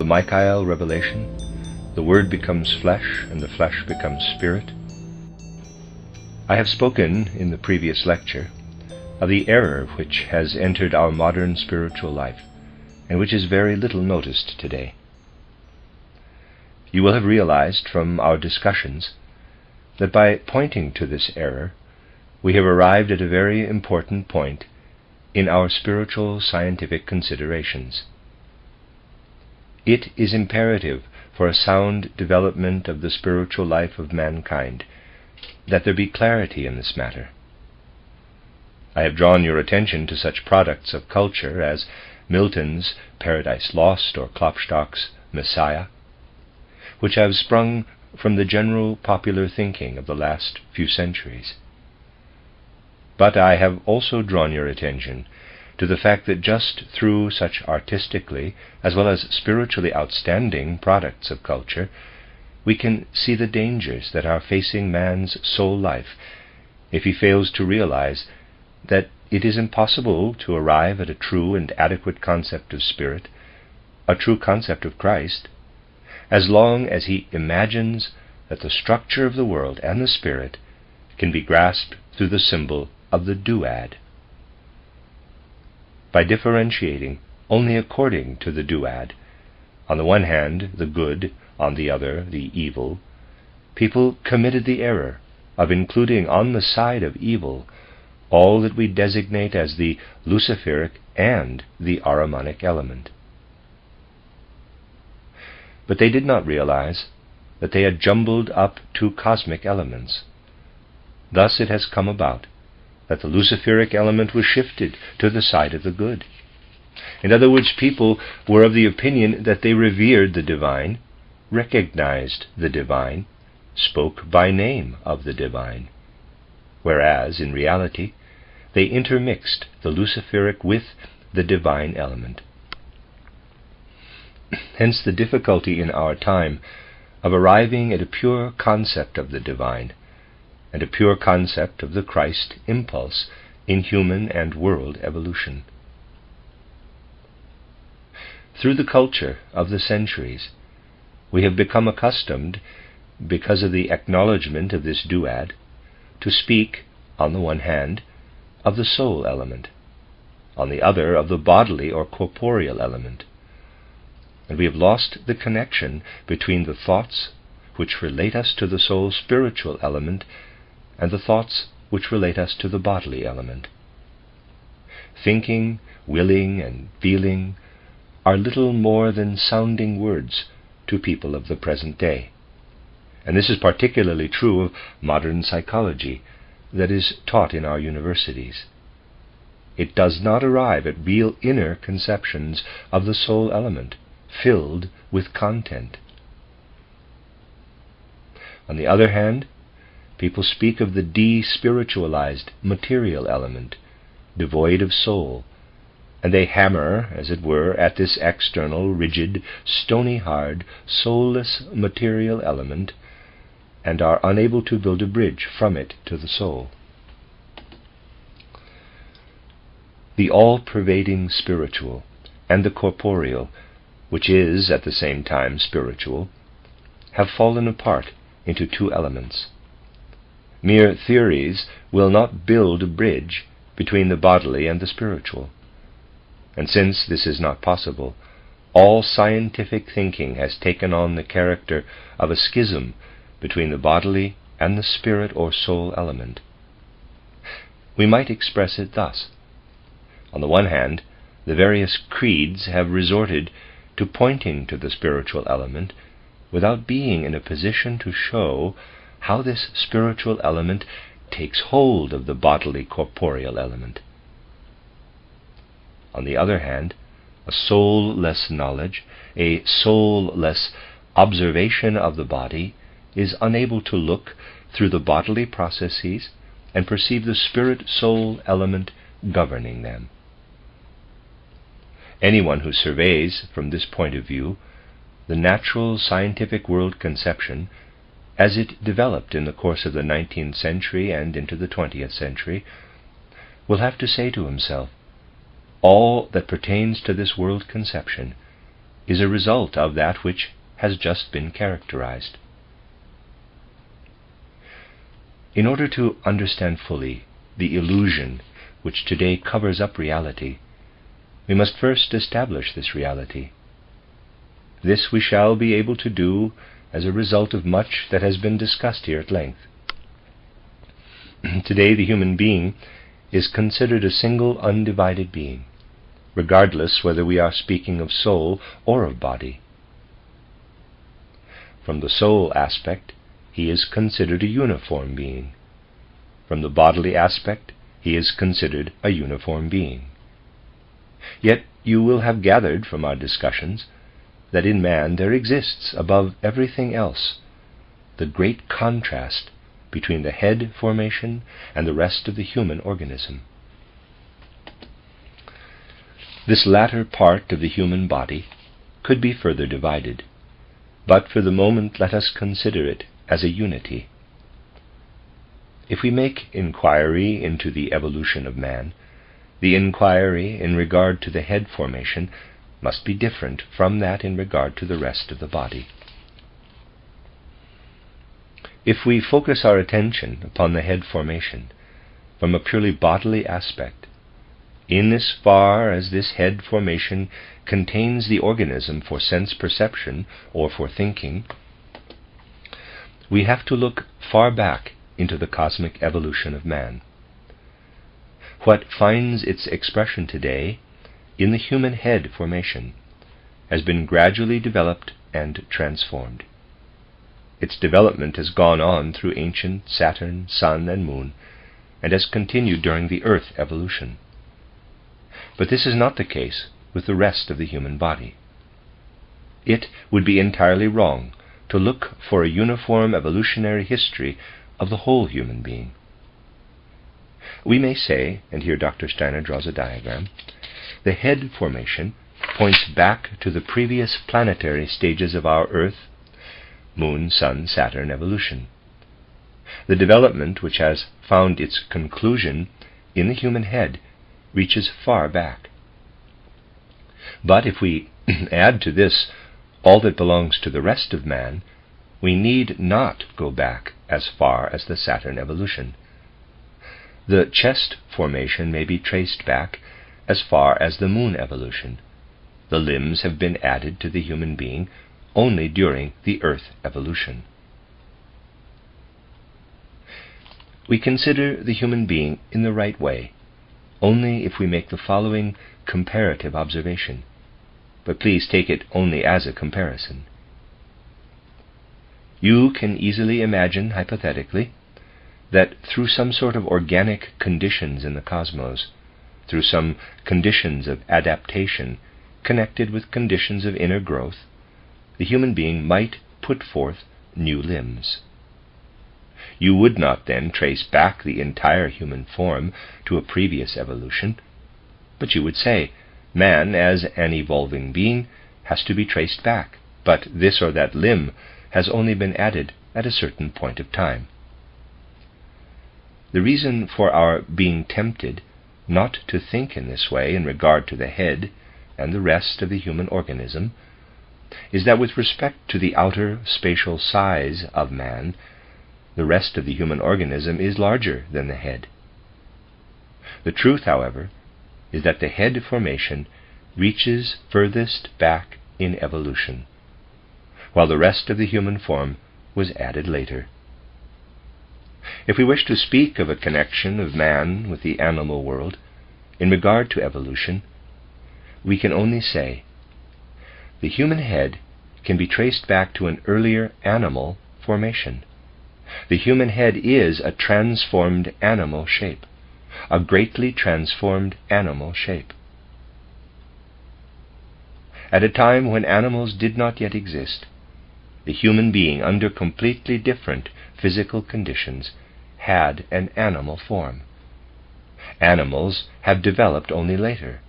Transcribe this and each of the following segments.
the Michael revelation, the Word becomes flesh and the flesh becomes spirit. I have spoken in the previous lecture of the error which has entered our modern spiritual life and which is very little noticed today. You will have realized from our discussions that by pointing to this error, we have arrived at a very important point in our spiritual scientific considerations. It is imperative for a sound development of the spiritual life of mankind that there be clarity in this matter. I have drawn your attention to such products of culture as Milton's Paradise Lost or Klopstock's Messiah, which have sprung from the general popular thinking of the last few centuries. But I have also drawn your attention to the fact that just through such artistically as well as spiritually outstanding products of culture, we can see the dangers that are facing man's soul life if he fails to realize that it is impossible to arrive at a true and adequate concept of spirit, a true concept of Christ, as long as he imagines that the structure of the world and the spirit can be grasped through the symbol of the duad. By differentiating only according to the duad, on the one hand the good, on the other the evil, people committed the error of including on the side of evil all that we designate as the Luciferic and the Ahrimanic element. But they did not realize that they had jumbled up two cosmic elements. Thus it has come about that the Luciferic element was shifted to the side of the good. In other words, people were of the opinion that they revered the divine, recognized the divine, spoke by name of the divine, whereas, in reality, they intermixed the Luciferic with the divine element. Hence the difficulty in our time of arriving at a pure concept of the divine and a pure concept of the Christ impulse in human and world evolution. Through the culture of the centuries, we have become accustomed, because of the acknowledgement of this duad, to speak, on the one hand, of the soul element, on the other of the bodily or corporeal element, and we have lost the connection between the thoughts which relate us to the soul's spiritual element and the thoughts which relate us to the bodily element. Thinking, willing, and feeling are little more than sounding words to people of the present day, and this is particularly true of modern psychology that is taught in our universities. It does not arrive at real inner conceptions of the soul element, filled with content. On the other hand, people speak of the despiritualized material element, devoid of soul, and they hammer, as it were, at this external, rigid, stony-hard, soulless material element, and are unable to build a bridge from it to the soul. The all-pervading spiritual and the corporeal, which is at the same time spiritual, have fallen apart into two elements. Mere theories will not build a bridge between the bodily and the spiritual. And since this is not possible, all scientific thinking has taken on the character of a schism between the bodily and the spirit or soul element. We might express it thus. On the one hand, the various creeds have resorted to pointing to the spiritual element without being in a position to show how this spiritual element takes hold of the bodily corporeal element. On the other hand, a soulless knowledge, a soulless observation of the body, is unable to look through the bodily processes and perceive the spirit-soul element governing them. Anyone who surveys, from this point of view, the natural scientific world conception as it developed in the course of the 19th century and into the 20th century, will have to say to himself, all that pertains to this world conception is a result of that which has just been characterized. In order to understand fully the illusion which today covers up reality, we must first establish this reality. This we shall be able to do as a result of much that has been discussed here at length. Today the human being is considered a single undivided being, regardless whether we are speaking of soul or of body. From the soul aspect, he is considered a uniform being. From the bodily aspect, he is considered a uniform being. Yet you will have gathered from our discussions that in man there exists, above everything else, the great contrast between the head formation and the rest of the human organism. This latter part of the human body could be further divided, but for the moment let us consider it as a unity. If we make inquiry into the evolution of man, the inquiry in regard to the head formation must be different from that in regard to the rest of the body. If we focus our attention upon the head formation from a purely bodily aspect, in as far as this head formation contains the organism for sense perception or for thinking, we have to look far back into the cosmic evolution of man. What finds its expression today in the human head formation has been gradually developed and transformed. Its development has gone on through ancient Saturn, Sun, and Moon, and has continued during the Earth evolution. But this is not the case with the rest of the human body. It would be entirely wrong to look for a uniform evolutionary history of the whole human being. We may say, and here Dr. Steiner draws a diagram, the head formation points back to the previous planetary stages of our Earth, Moon, Sun, Saturn evolution. The development which has found its conclusion in the human head reaches far back. But if we add to this all that belongs to the rest of man, we need not go back as far as the Saturn evolution. The chest formation may be traced back as far as the Moon evolution. The limbs have been added to the human being only during the Earth evolution. We consider the human being in the right way only if we make the following comparative observation, but please take it only as a comparison. You can easily imagine, hypothetically, that through some sort of organic conditions in the cosmos, through some conditions of adaptation connected with conditions of inner growth, the human being might put forth new limbs. You would not then trace back the entire human form to a previous evolution, but you would say, man as an evolving being has to be traced back, but this or that limb has only been added at a certain point of time. The reason for our being tempted not to think in this way in regard to the head and the rest of the human organism is that with respect to the outer spatial size of man, the rest of the human organism is larger than the head. The truth, however, is that the head formation reaches furthest back in evolution, while the rest of the human form was added later. If we wish to speak of a connection of man with the animal world in regard to evolution, we can only say, the human head can be traced back to an earlier animal formation. The human head is a transformed animal shape, a greatly transformed animal shape. At a time when animals did not yet exist, the human being, under completely different physical conditions, had an animal form. Animals have developed only later.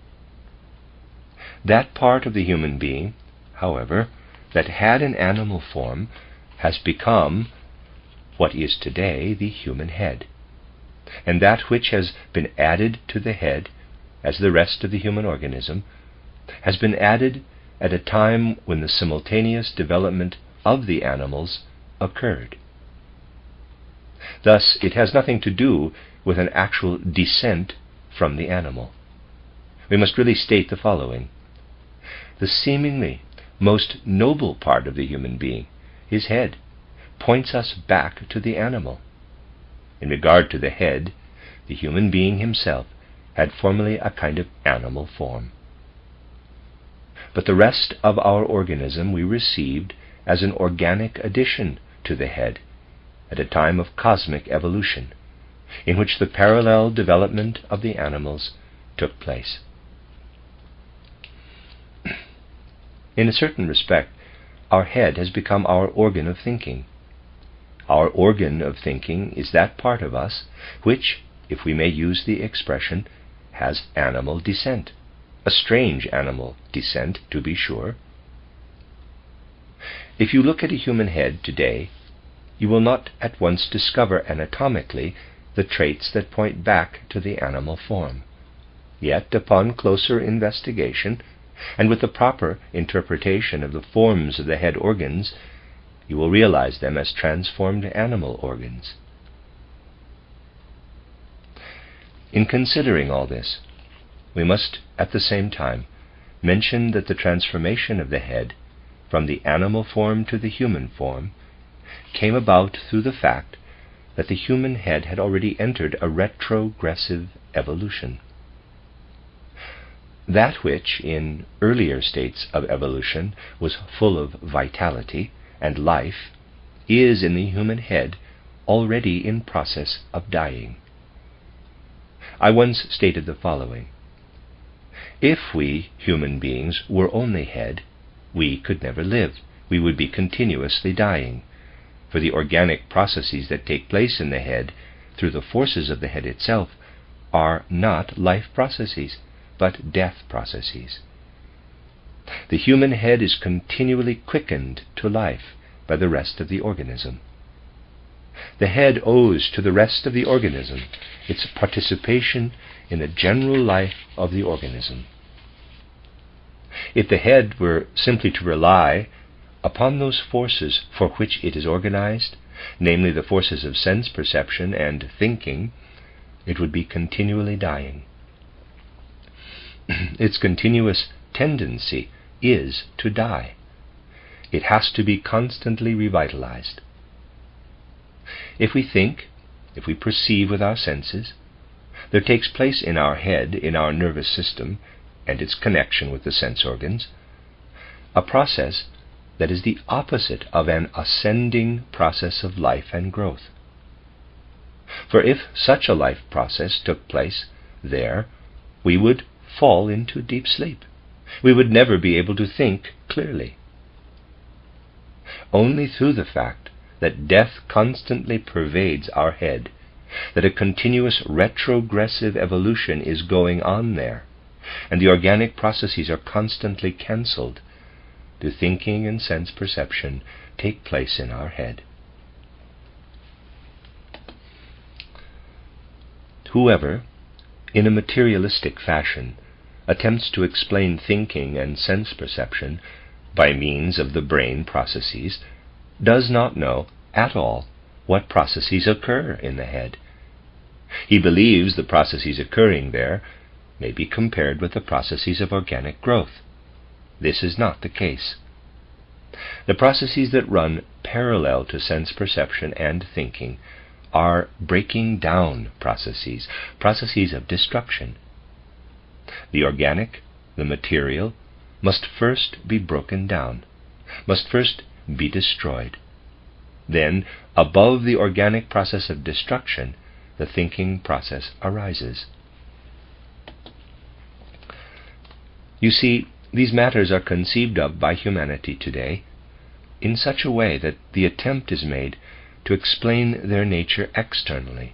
That part of the human being, however, that had an animal form has become what is today the human head, and that which has been added to the head as the rest of the human organism has been added at a time when the simultaneous development of the animals occurred. Thus, it has nothing to do with an actual descent from the animal. We must really state the following. The seemingly most noble part of the human being, his head, points us back to the animal. In regard to the head, the human being himself had formerly a kind of animal form. But the rest of our organism we received as an organic addition to the head at a time of cosmic evolution, in which the parallel development of the animals took place. In a certain respect, our head has become our organ of thinking. Our organ of thinking is that part of us which, if we may use the expression, has animal descent. A strange animal descent, to be sure. If you look at a human head today, you will not at once discover anatomically the traits that point back to the animal form. Yet, upon closer investigation, and with the proper interpretation of the forms of the head organs, you will realize them as transformed animal organs. In considering all this, we must at the same time mention that the transformation of the head from the animal form to the human form came about through the fact that the human head had already entered a retrogressive evolution. That which, in earlier states of evolution, was full of vitality and life, is in the human head already in process of dying. I once stated the following. If we, human beings, were only head, we could never live. We would be continuously dying, for the organic processes that take place in the head through the forces of the head itself are not life processes, but death processes. The human head is continually quickened to life by the rest of the organism. The head owes to the rest of the organism its participation in the general life of the organism. If the head were simply to rely upon those forces for which it is organized, namely the forces of sense perception and thinking, it would be continually dying. Its continuous tendency is to die. It has to be constantly revitalized. If we think, if we perceive with our senses, there takes place in our head, in our nervous system, and its connection with the sense organs, a process that is the opposite of an ascending process of life and growth. For if such a life process took place there, we would fall into deep sleep. We would never be able to think clearly. Only through the fact that death constantly pervades our head, that a continuous retrogressive evolution is going on there, and the organic processes are constantly cancelled, do thinking and sense perception take place in our head. Whoever, in a materialistic fashion, attempts to explain thinking and sense perception by means of the brain processes does not know at all what processes occur in the head. He believes the processes occurring there may be compared with the processes of organic growth. This is not the case. The processes that run parallel to sense perception and thinking are breaking down processes, processes of destruction. The organic, the material, must first be broken down, must first be destroyed. Then, above the organic process of destruction, the thinking process arises. You see, these matters are conceived of by humanity today in such a way that the attempt is made to explain their nature externally.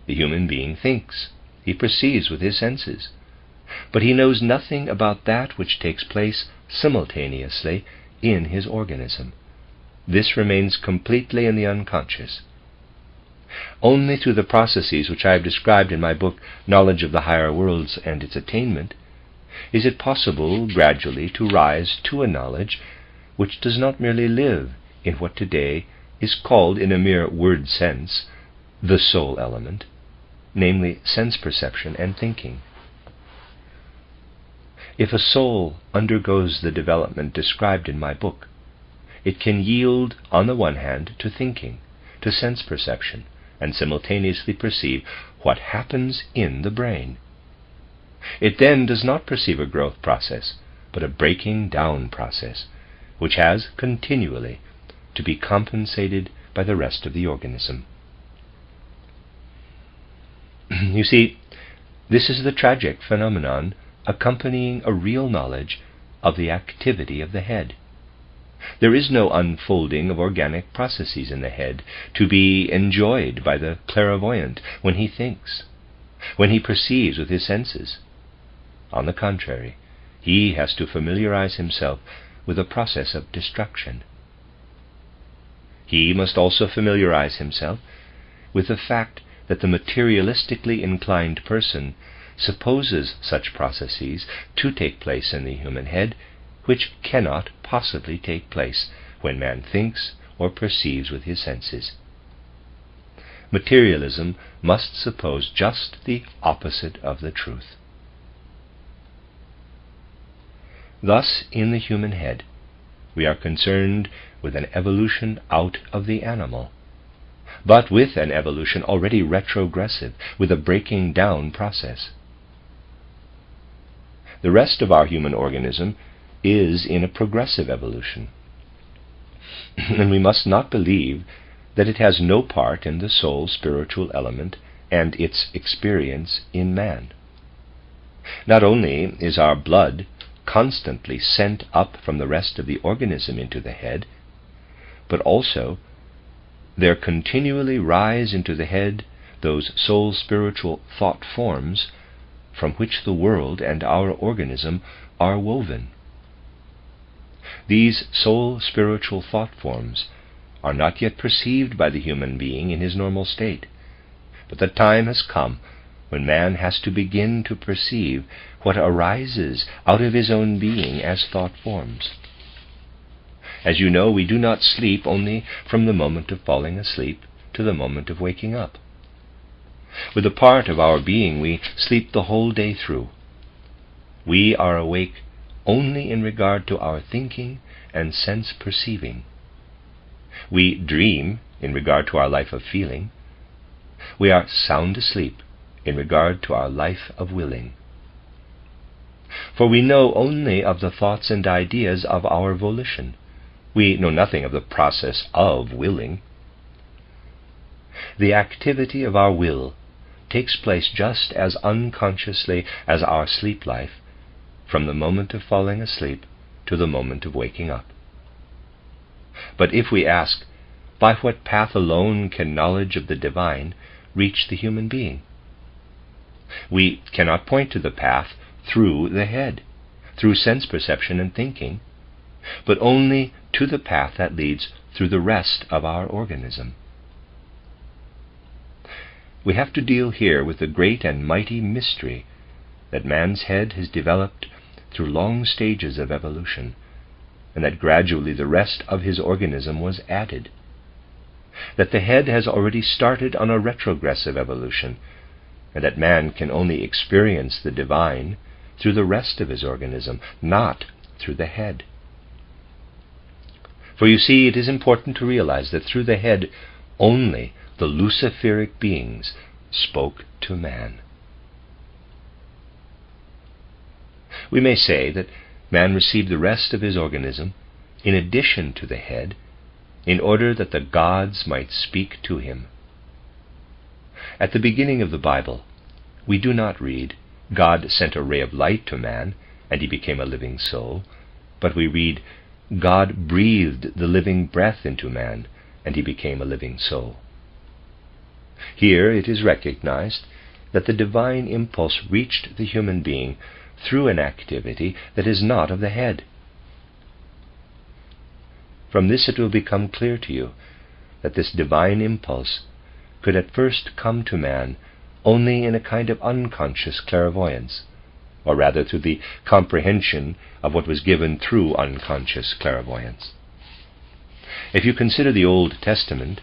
The human being thinks, he perceives with his senses, but he knows nothing about that which takes place simultaneously in his organism. This remains completely in the unconscious. Only through the processes which I have described in my book, Knowledge of the Higher Worlds and Its Attainment, is it possible gradually to rise to a knowledge which does not merely live in what today is called, in a mere word sense, the soul element, namely sense perception and thinking? If a soul undergoes the development described in my book, it can yield, on the one hand, to thinking, to sense perception, and simultaneously perceive what happens in the brain. It then does not perceive a growth process, but a breaking down process, which has continually to be compensated by the rest of the organism. You see, this is the tragic phenomenon accompanying a real knowledge of the activity of the head. There is no unfolding of organic processes in the head to be enjoyed by the clairvoyant when he thinks, when he perceives with his senses. On the contrary, he has to familiarize himself with the process of destruction. He must also familiarize himself with the fact that the materialistically inclined person supposes such processes to take place in the human head, which cannot possibly take place when man thinks or perceives with his senses. Materialism must suppose just the opposite of the truth. Thus, in the human head, we are concerned with an evolution out of the animal, but with an evolution already retrogressive, with a breaking down process. The rest of our human organism is in a progressive evolution, and we must not believe that it has no part in the soul spiritual element and its experience in man. Not only is our blood constantly sent up from the rest of the organism into the head, but also there continually rise into the head those soul spiritual thought forms from which the world and our organism are woven. These soul spiritual thought forms are not yet perceived by the human being in his normal state, but the time has come when man has to begin to perceive what arises out of his own being as thought forms. As you know, we do not sleep only from the moment of falling asleep to the moment of waking up. With a part of our being we sleep the whole day through. We are awake only in regard to our thinking and sense perceiving. We dream in regard to our life of feeling. We are sound asleep in regard to our life of willing. For we know only of the thoughts and ideas of our volition. We know nothing of the process of willing. The activity of our will takes place just as unconsciously as our sleep life, from the moment of falling asleep to the moment of waking up. But if we ask, by what path alone can knowledge of the divine reach the human being? We cannot point to the path through the head, through sense perception and thinking, but only to the path that leads through the rest of our organism. We have to deal here with the great and mighty mystery that man's head has developed through long stages of evolution, and that gradually the rest of his organism was added. That the head has already started on a retrogressive evolution, and that man can only experience the divine through the rest of his organism, not through the head. For you see, it is important to realize that through the head only the luciferic beings spoke to man. We may say that man received the rest of his organism in addition to the head, in order that the gods might speak to him. At the beginning of the Bible, we do not read, God sent a ray of light to man, and he became a living soul, but we read, God breathed the living breath into man, and he became a living soul. Here it is recognized that the divine impulse reached the human being through an activity that is not of the head. From this it will become clear to you that this divine impulse could at first come to man only in a kind of unconscious clairvoyance, or rather through the comprehension of what was given through unconscious clairvoyance. If you consider the Old Testament,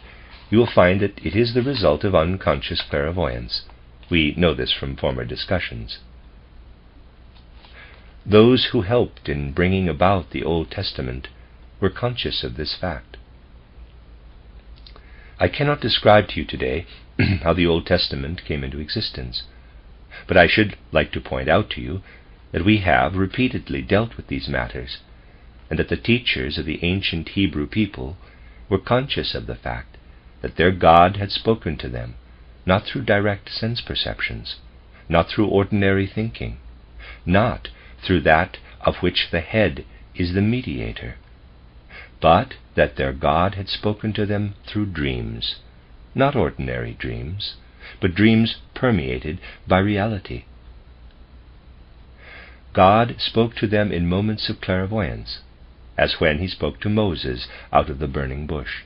you will find that it is the result of unconscious clairvoyance. We know this from former discussions. Those who helped in bringing about the Old Testament were conscious of this fact. I cannot describe to you today how the Old Testament came into existence, but I should like to point out to you that we have repeatedly dealt with these matters, and that the teachers of the ancient Hebrew people were conscious of the fact that their God had spoken to them, not through direct sense perceptions, not through ordinary thinking, not through that of which the head is the mediator, but that their God had spoken to them through dreams, not ordinary dreams, but dreams permeated by reality. God spoke to them in moments of clairvoyance, as when he spoke to Moses out of the burning bush.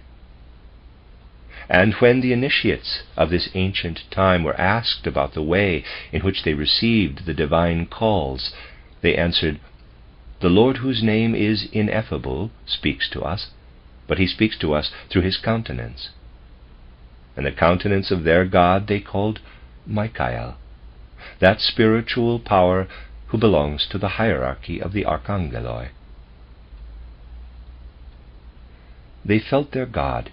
And when the initiates of this ancient time were asked about the way in which they received the divine calls, they answered, "The Lord, whose name is ineffable, speaks to us, but he speaks to us through his countenance." And the countenance of their God they called Michael, that spiritual power who belongs to the hierarchy of the Archangeloi. They felt their God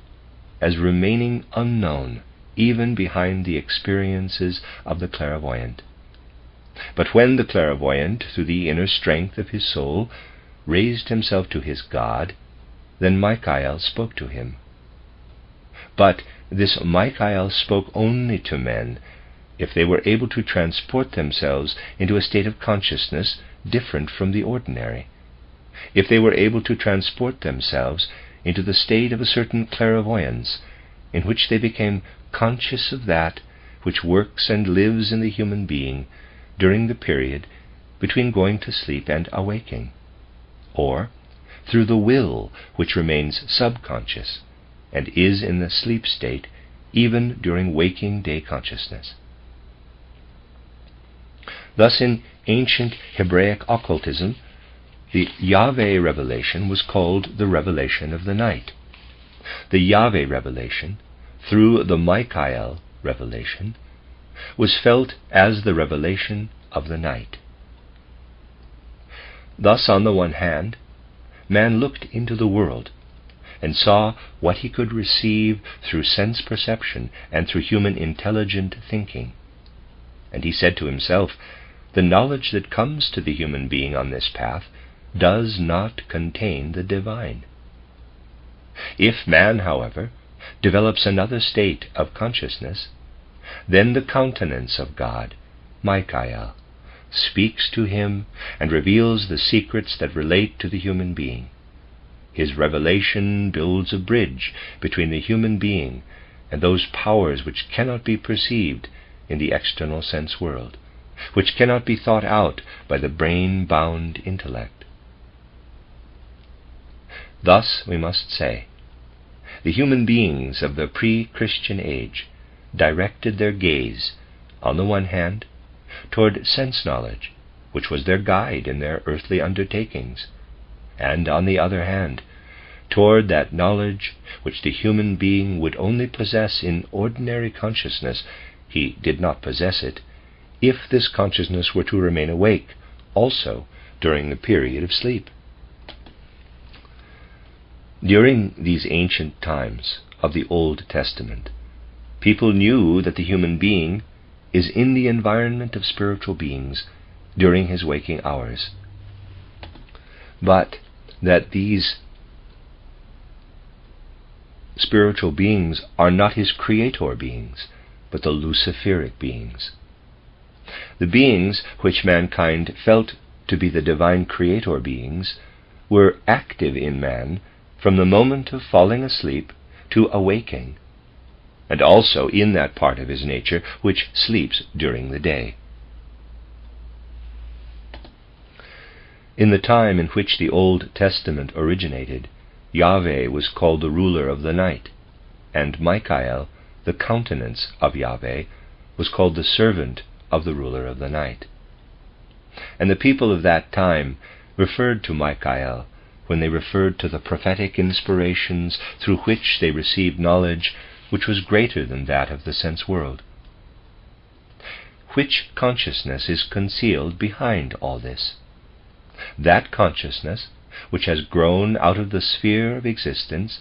as remaining unknown even behind the experiences of the clairvoyant. But when the clairvoyant, through the inner strength of his soul, raised himself to his God, then Michael spoke to him. But this Michael spoke only to men if they were able to transport themselves into a state of consciousness different from the ordinary, if they were able to transport themselves into the state of a certain clairvoyance in which they became conscious of that which works and lives in the human being during the period between going to sleep and awaking, or through the will which remains subconscious and is in the sleep state even during waking day consciousness. Thus, in ancient Hebraic occultism, the Yahweh revelation was called the revelation of the night. The Yahweh revelation, through the Michael revelation, was felt as the revelation of the night. Thus, on the one hand, man looked into the world and saw what he could receive through sense perception and through human intelligent thinking. And he said to himself, "The knowledge that comes to the human being on this path does not contain the divine." If man, however, develops another state of consciousness, then the countenance of God, Michael, speaks to him and reveals the secrets that relate to the human being. His revelation builds a bridge between the human being and those powers which cannot be perceived in the external sense world, which cannot be thought out by the brain-bound intellect. Thus, we must say, the human beings of the pre-Christian age directed their gaze, on the one hand, toward sense knowledge, which was their guide in their earthly undertakings, and on the other hand, toward that knowledge which the human being would only possess in ordinary consciousness. He did not possess it if this consciousness were to remain awake also during the period of sleep. During these ancient times of the Old Testament, people knew that the human being is in the environment of spiritual beings during his waking hours, but that these spiritual beings are not his creator beings, but the Luciferic beings. The beings which mankind felt to be the divine creator beings were active in man from the moment of falling asleep to awaking, and also in that part of his nature which sleeps during the day. In the time in which the Old Testament originated, Yahweh was called the ruler of the night, and Michael, the countenance of Yahweh, was called the servant of the ruler of the night. and the people of that time referred to Michael when they referred to the prophetic inspirations through which they received knowledge which was greater than that of the sense world. Which consciousness is concealed behind all this? That consciousness which has grown out of the sphere of existence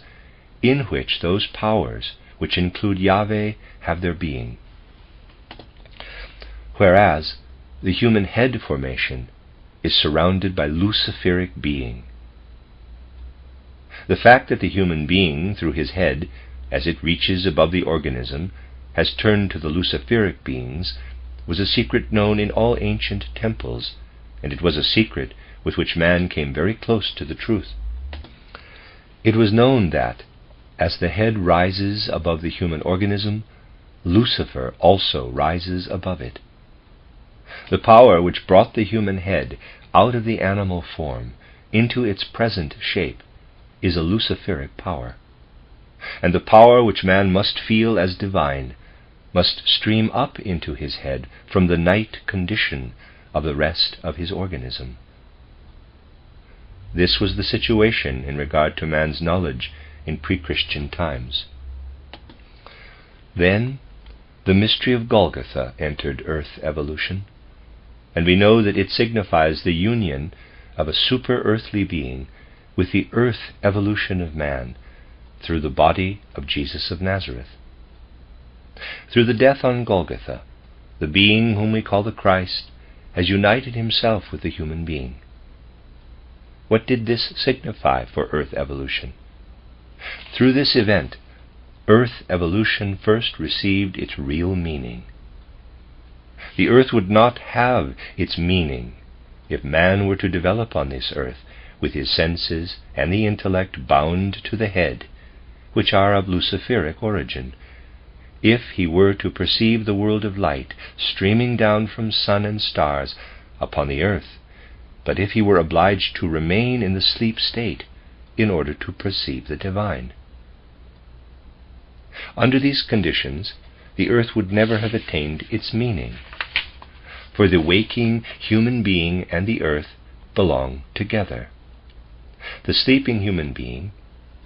in which those powers which include Yahweh have their being. Whereas the human head formation is surrounded by luciferic being. The fact that the human being, through his head, as it reaches above the organism, has turned to the luciferic beings, was a secret known in all ancient temples, and it was a secret with which man came very close to the truth. It was known that, as the head rises above the human organism, Lucifer also rises above it. The power which brought the human head out of the animal form into its present shape is a luciferic power, and the power which man must feel as divine must stream up into his head from the night condition of the rest of his organism. This was the situation in regard to man's knowledge in pre-Christian times. Then the mystery of Golgotha entered earth evolution, and we know that it signifies the union of a super-earthly being with the earth evolution of man through the body of Jesus of Nazareth. Through the death on Golgotha, the being whom we call the Christ has united himself with the human being. What did this signify for earth evolution? Through this event, earth evolution first received its real meaning. The earth would not have its meaning if man were to develop on this earth with his senses and the intellect bound to the head, which are of luciferic origin, if he were to perceive the world of light streaming down from sun and stars upon the earth, but if he were obliged to remain in the sleep state in order to perceive the divine. Under these conditions, the earth would never have attained its meaning, for the waking human being and the earth belong together. The sleeping human being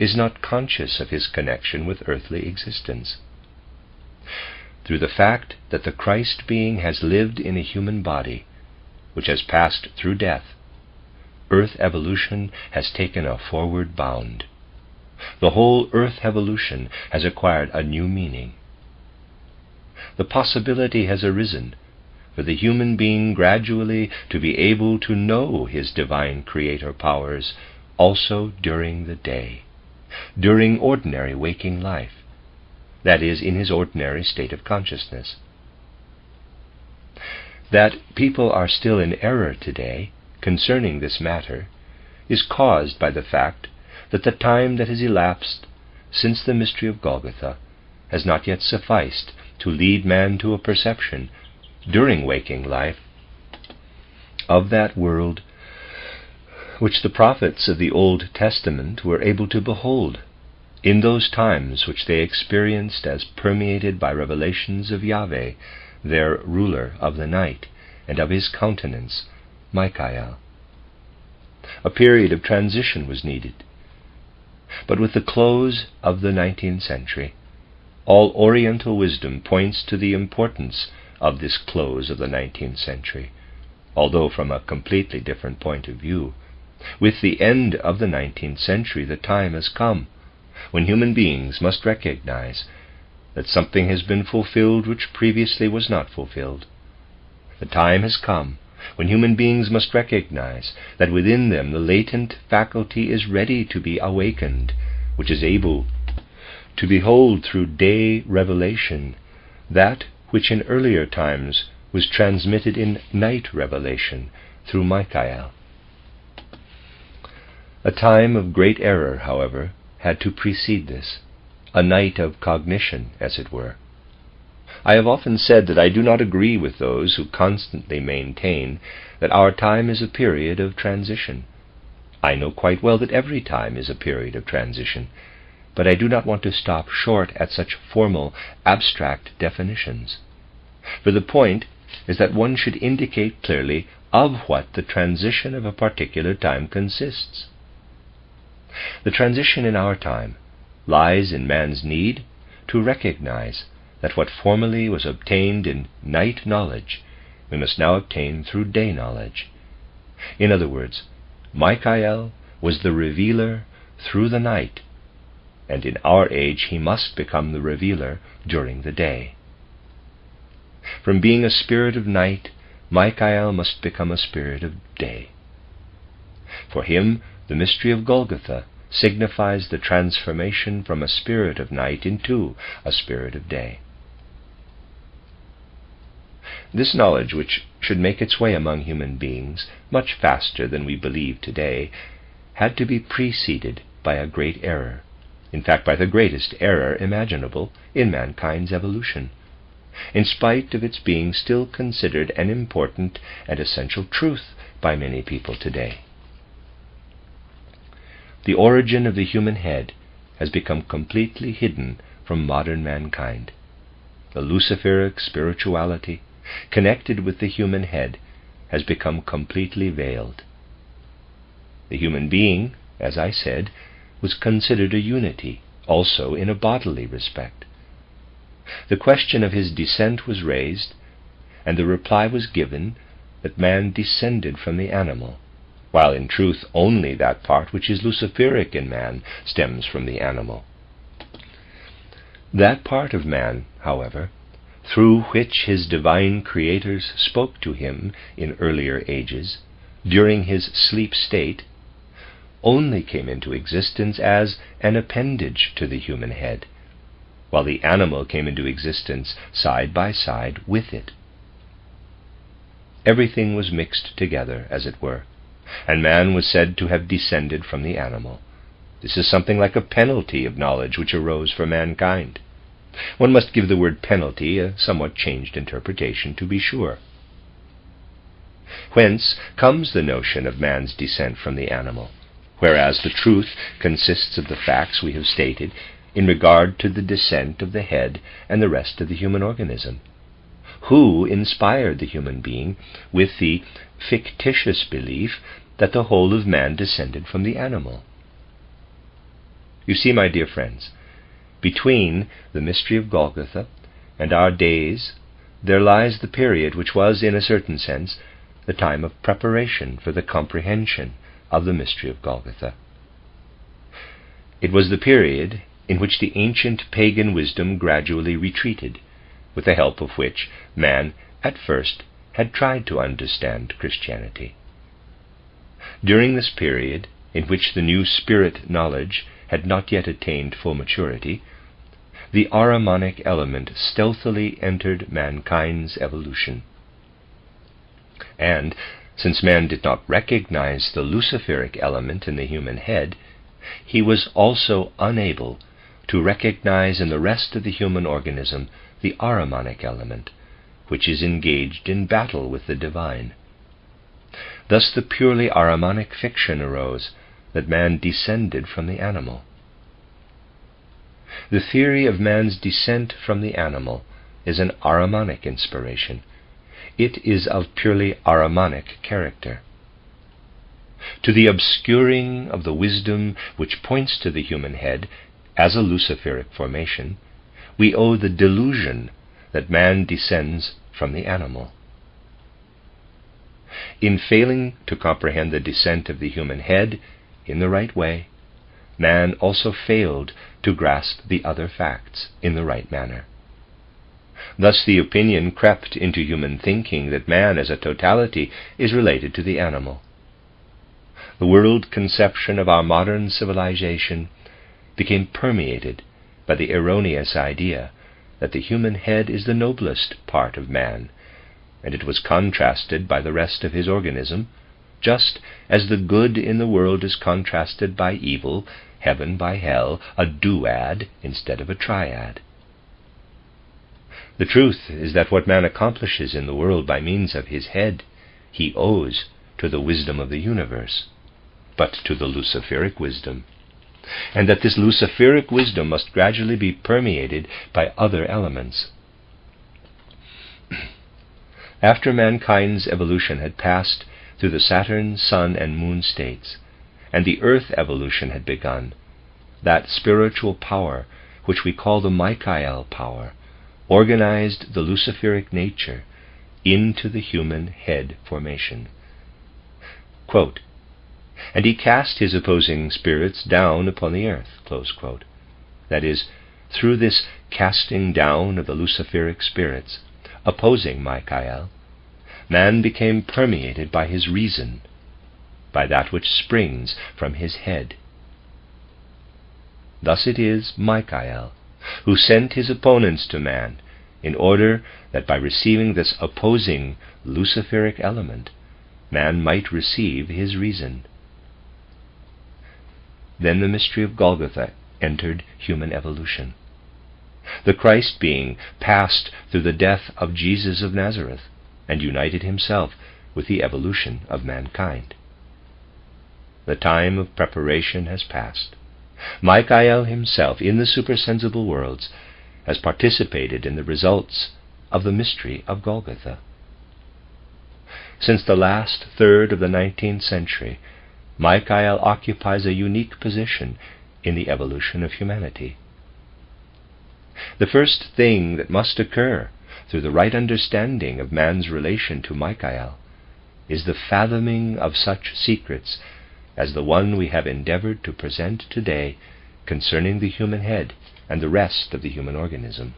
is not conscious of his connection with earthly existence. Through the fact that the Christ being has lived in a human body, which has passed through death, earth evolution has taken a forward bound. The whole earth evolution has acquired a new meaning. The possibility has arisen for the human being gradually to be able to know his divine creator powers also during the day, during ordinary waking life, that is, in his ordinary state of consciousness. That people are still in error today concerning this matter is caused by the fact that the time that has elapsed since the mystery of Golgotha has not yet sufficed to lead man to a perception during waking life of that world which the prophets of the Old Testament were able to behold in those times which they experienced as permeated by revelations of Yahweh, their ruler of the night, and of his countenance, Michael. A period of transition was needed. But with the close of the 19th century, all Oriental wisdom points to the importance of this close of the 19th century, although from a completely different point of view. With the end of the 19th century, the time has come when human beings must recognize that something has been fulfilled which previously was not fulfilled. The time has come when human beings must recognize that within them the latent faculty is ready to be awakened, which is able to behold through day revelation that which in earlier times was transmitted in night revelation through Michael. A time of great error, however, had to precede this, a night of cognition, as it were. I have often said that I do not agree with those who constantly maintain that our time is a period of transition. I know quite well that every time is a period of transition, but I do not want to stop short at such formal, abstract definitions. For the point is that one should indicate clearly of what the transition of a particular time consists. The transition in our time lies in man's need to recognize that what formerly was obtained in night knowledge, we must now obtain through day knowledge. In other words, Michael was the revealer through the night, and in our age he must become the revealer during the day. From being a spirit of night, Michael must become a spirit of day. For him, the mystery of Golgotha signifies the transformation from a spirit of night into a spirit of day. This knowledge, which should make its way among human beings much faster than we believe today, had to be preceded by a great error, in fact by the greatest error imaginable in mankind's evolution, in spite of its being still considered an important and essential truth by many people today. The origin of the human head has become completely hidden from modern mankind. The Luciferic spirituality connected with the human head has become completely veiled. The human being, as I said, was considered a unity, also in a bodily respect. The question of his descent was raised, and the reply was given that man descended from the animal, while in truth only that part which is Luciferic in man stems from the animal. That part of man, however, through which his divine creators spoke to him in earlier ages, during his sleep state, only came into existence as an appendage to the human head, while the animal came into existence side by side with it. Everything was mixed together, as it were, and man was said to have descended from the animal. This is something like a penalty of knowledge which arose for mankind. One must give the word penalty a somewhat changed interpretation, to be sure. Whence comes the notion of man's descent from the animal, whereas the truth consists of the facts we have stated in regard to the descent of the head and the rest of the human organism. Who inspired the human being with the fictitious belief that the whole of man descended from the animal? You see, my dear friends, between the mystery of Golgotha and our days there lies the period which was, in a certain sense, the time of preparation for the comprehension of the mystery of Golgotha. It was the period in which the ancient pagan wisdom gradually retreated, with the help of which man at first had tried to understand Christianity. During this period, in which the new spirit knowledge had not yet attained full maturity, the Ahrimanic element stealthily entered mankind's evolution. And, since man did not recognize the Luciferic element in the human head, he was also unable to recognize in the rest of the human organism the Ahrimanic element, which is engaged in battle with the divine. Thus the purely Ahrimanic fiction arose that man descended from the animal. The theory of man's descent from the animal is an Ahrimanic inspiration. It is of purely Ahrimanic character. To the obscuring of the wisdom which points to the human head as a Luciferic formation, we owe the delusion that man descends from the animal. In failing to comprehend the descent of the human head in the right way, man also failed to grasp the other facts in the right manner. Thus the opinion crept into human thinking that man as a totality is related to the animal. The world conception of our modern civilization became permeated by the erroneous idea that the human head is the noblest part of man, and it was contrasted by the rest of his organism, just as the good in the world is contrasted by evil, heaven by hell, a duad instead of a triad. The truth is that what man accomplishes in the world by means of his head, he owes to the wisdom of the universe, but to the Luciferic wisdom, and that this Luciferic wisdom must gradually be permeated by other elements. After mankind's evolution had passed through the Saturn, Sun, and Moon states, and the Earth evolution had begun, that spiritual power, which we call the Michael power, organized the Luciferic nature into the human head formation. Quote, "And he cast his opposing spirits down upon the earth," close quote. That is, through this casting down of the Luciferic spirits, opposing Michael, man became permeated by his reason, by that which springs from his head. Thus it is Michael who sent his opponents to man, in order that by receiving this opposing Luciferic element, man might receive his reason. Then the mystery of Golgotha entered human evolution. The Christ being passed through the death of Jesus of Nazareth and united himself with the evolution of mankind. The time of preparation has passed. Michael himself, in the supersensible worlds, has participated in the results of the mystery of Golgotha. Since the last third of the 19th century, Michael occupies a unique position in the evolution of humanity. The first thing that must occur through the right understanding of man's relation to Michael is the fathoming of such secrets as the one we have endeavored to present today concerning the human head and the rest of the human organism.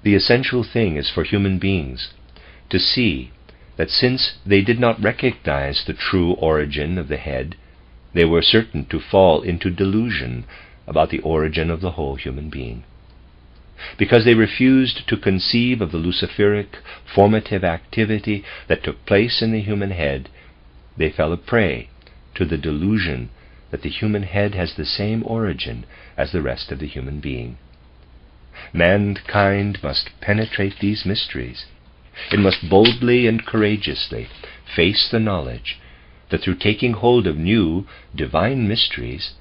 The essential thing is for human beings to see that since they did not recognize the true origin of the head, they were certain to fall into delusion about the origin of the whole human being. Because they refused to conceive of the Luciferic formative activity that took place in the human head, they fell a prey to the delusion that the human head has the same origin as the rest of the human being. Mankind must penetrate these mysteries. It must boldly and courageously face the knowledge that through taking hold of new divine mysteries,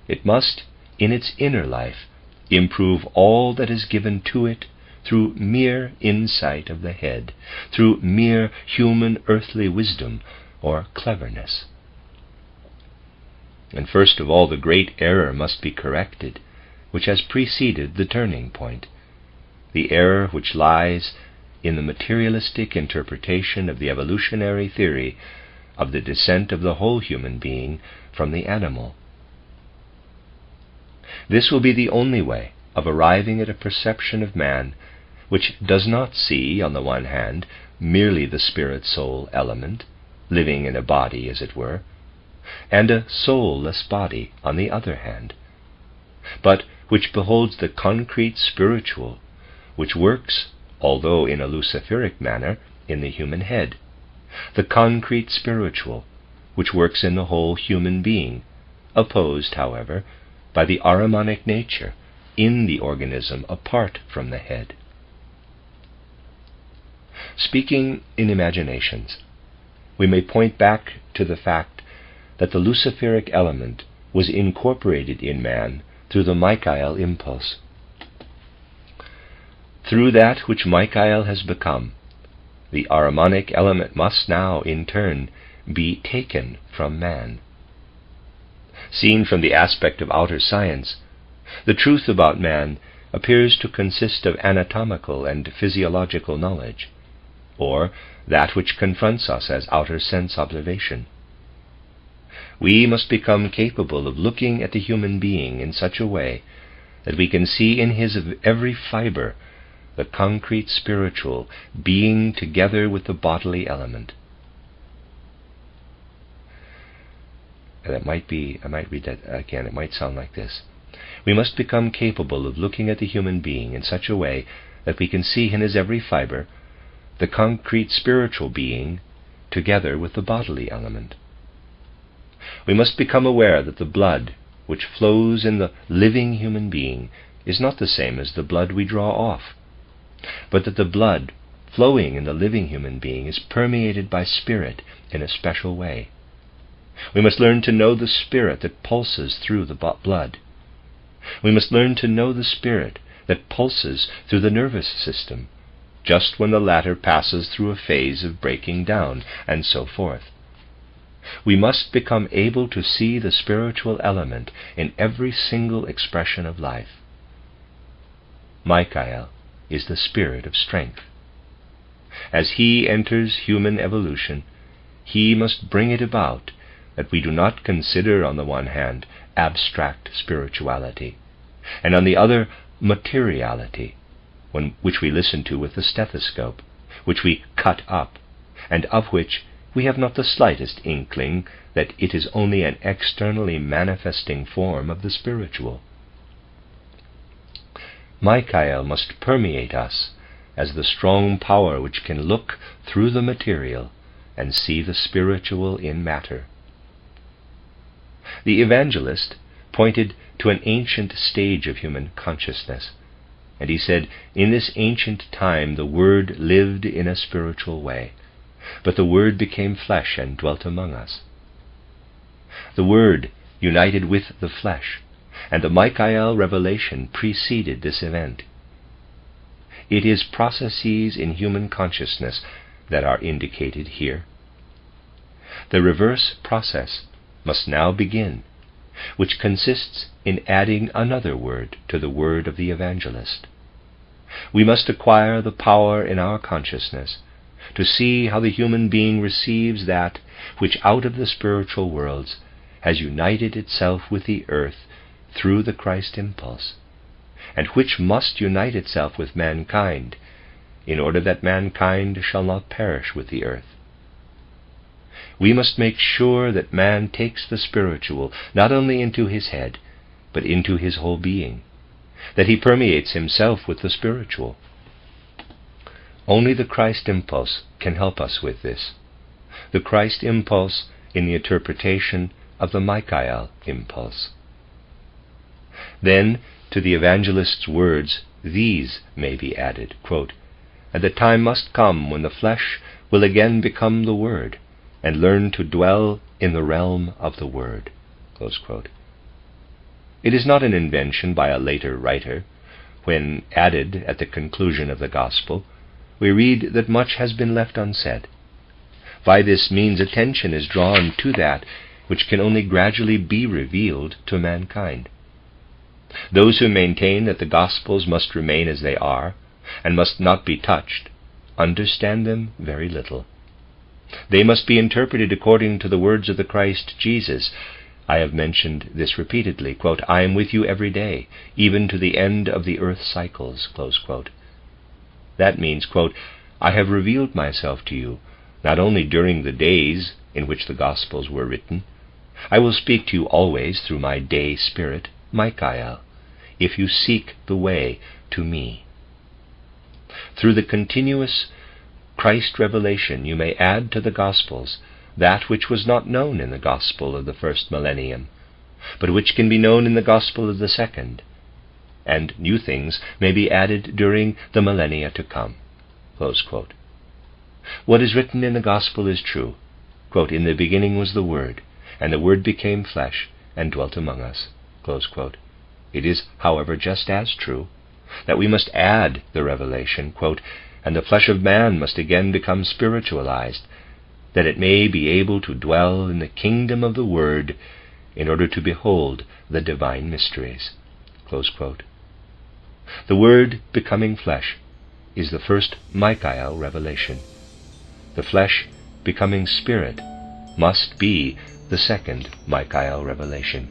it must, in its inner life, improve all that is given to it through mere insight of the head, through mere human earthly wisdom or cleverness. And first of all, the great error must be corrected, which has preceded the turning point, the error which lies in the materialistic interpretation of the evolutionary theory of the descent of the whole human being from the animal. This will be the only way of arriving at a perception of man which does not see, on the one hand, merely the spirit-soul element, living in a body, as it were, and a soulless body, on the other hand, but which beholds the concrete spiritual, which works, although in a Luciferic manner, in the human head, the concrete spiritual, which works in the whole human being, opposed, however, by the Ahrimanic nature in the organism apart from the head. Speaking in imaginations, we may point back to the fact that the Luciferic element was incorporated in man through the Michael impulse. Through that which Michael has become, the Ahrimanic element must now, in turn, be taken from man. Seen from the aspect of outer science, the truth about man appears to consist of anatomical and physiological knowledge, or that which confronts us as outer sense observation. We must become capable of looking at the human being in such a way that we can see in his every fiber the concrete spiritual being together with the bodily element. And I might read that again. It might sound like this. We must become capable of looking at the human being in such a way that we can see in his every fiber the concrete spiritual being together with the bodily element. We must become aware that the blood which flows in the living human being is not the same as the blood we draw off, but that the blood flowing in the living human being is permeated by spirit in a special way. We must learn to know the spirit that pulses through the blood. We must learn to know the spirit that pulses through the nervous system, just when the latter passes through a phase of breaking down, and so forth. We must become able to see the spiritual element in every single expression of life. Michael is the spirit of strength. As he enters human evolution, he must bring it about that we do not consider on the one hand abstract spirituality, and on the other materiality, which we listen to with the stethoscope, which we cut up, and of which we have not the slightest inkling that it is only an externally manifesting form of the spiritual. Michael must permeate us as the strong power which can look through the material and see the spiritual in matter. The evangelist pointed to an ancient stage of human consciousness, and he said, in this ancient time the Word lived in a spiritual way, but the Word became flesh and dwelt among us. The Word united with the flesh, and the Michael revelation preceded this event. It is processes in human consciousness that are indicated here. The reverse process must now begin, which consists in adding another word to the word of the evangelist. We must acquire the power in our consciousness to see how the human being receives that which out of the spiritual worlds has united itself with the earth through the Christ impulse, and which must unite itself with mankind in order that mankind shall not perish with the earth. We must make sure that man takes the spiritual not only into his head, but into his whole being, that he permeates himself with the spiritual. Only the Christ impulse can help us with this, the Christ impulse in the interpretation of the Michael impulse. Then, to the evangelist's words, these may be added, quote, "And the time must come when the flesh will again become the Word, and learn to dwell in the realm of the Word." Close quote. It is not an invention by a later writer. When added at the conclusion of the Gospel, we read that much has been left unsaid. By this means attention is drawn to that which can only gradually be revealed to mankind. Those who maintain that the Gospels must remain as they are, and must not be touched, understand them very little. They must be interpreted according to the words of the Christ Jesus. I have mentioned this repeatedly, quote, "I am with you every day, even to the end of the earth's cycles," close quote. That means, quote, "I have revealed myself to you, not only during the days in which the Gospels were written. I will speak to you always through my day spirit, Michael, if you seek the way to me." Through the continuous Christ revelation you may add to the Gospels that which was not known in the Gospel of the first millennium, but which can be known in the Gospel of the second, and new things may be added during the millennia to come. Close quote. What is written in the Gospel is true. Quote, "In the beginning was the Word, and the Word became flesh and dwelt among us." Close quote. It is, however, just as true that we must add the revelation, quote, "And the flesh of man must again become spiritualized, that it may be able to dwell in the kingdom of the Word in order to behold the divine mysteries." Close quote. The Word becoming flesh is the first Michael revelation. The flesh becoming spirit must be the second Michael revelation.